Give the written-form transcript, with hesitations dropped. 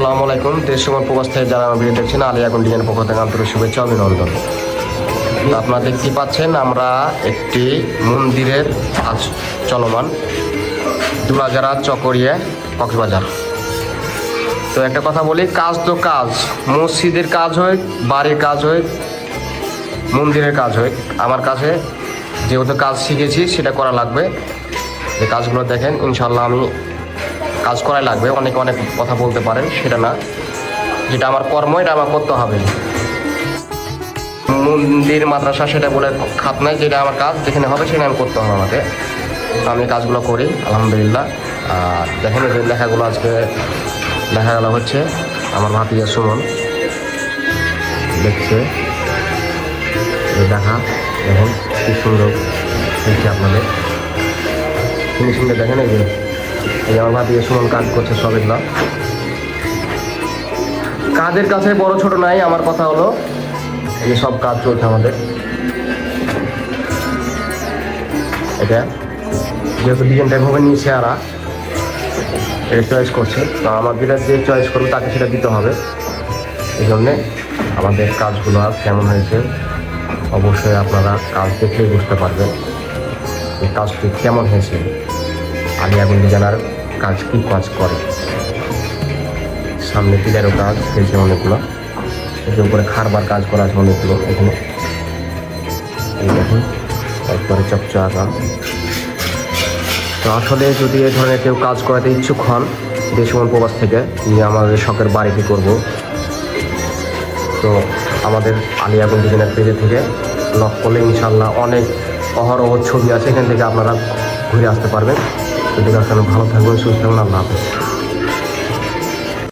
আসসালামু আলাইকুম। দেশ এবং প্রবাস থেকে যারা আমার ভিডিও দেখছেন, আলী আগুন ডিজাইনের পক্ষ থেকে আন্তরিক শুভেচ্ছা অভিনন্দন। তো আপনারা দেখতে পাচ্ছেন আমরা একটি মন্দিরের কাজ চলমান, দুলাজারা চকরিয়া কক্সবাজার। তো একটা কথা বলি, কাজ তো কাজ, মসজিদের কাজ হয়, বাড়ির কাজ হয়, মন্দিরের কাজ হয়। আমার কাছে যেহেতু কাজ শিখেছি সেটা করা লাগবে। যে কাজগুলো দেখেন, ইনশাল্লাহ আমি কাজ করাই লাগবে। অনেকে অনেক কথা বলতে পারেন, সেটা না, যেটা আমার কর্ম এটা আমার করতে হবে। মন্দির মাদ্রাসা সেটা বলে খাত নাই, যেটা আমার কাজ যেখানে হবে সেখানে আমি করতে হবে আমাকে। আমি কাজগুলো করি আলহামদুলিল্লাহ। আর দেখেন এই যে লেখাগুলো আজকে লেখাগুলো হচ্ছে আমার ভাতিজা সুমন দেখছে, দেখা দেখুন কি সুন্দর দেখছি আপনাদের ফিনিশিংটা দেখেন। এই আমার ভাতিজা সুমন কাজ করছে সব এগুলো। কাজের কাছে বড় ছোট নাই, আমার কথা হলো এই সব কাজ চলছে আমাদের। এটা যেহেতু ডিজাইনটা এভাবে নিয়েছে আর এটা চয়েস করছে, তো আমার যেটা যে চয়েস করবে তাকে সেটা দিতে হবে। এই জন্যে আমাদের কাজগুলো আর কেমন হয়েছে অবশ্যই আপনারা কাজ দেখলেই বুঝতে পারবেন এই কাজটি কেমন হয়েছে। আলী আগুন ডিজাইনার কাজ কী কাজ করে। সামনে পিলারও কাজ হয়েছে অনেকগুলো, এর উপরে খারবার কাজ করা আছে অনেকগুলো। এখানে এই দেখুন একবারে চকচকা। তো আসলে যদি এ ধরনের কেউ কাজ করাতে ইচ্ছুক হন, দেশ এবং প্রবাস থেকে নিয়ে আমাদের শখের বাড়িটি করব, তো আমাদের আলী আগুন ডিজাইনার পেজে থেকে লক করলে ইনশাল্লাহ অনেক অহরহ ছবি আছে, এখান থেকে আপনারা ঘুরে আসতে পারবেন। যদি ভালো থাকবেন, সুস্থ থাকবেন। আল্লাহ হাফেজ।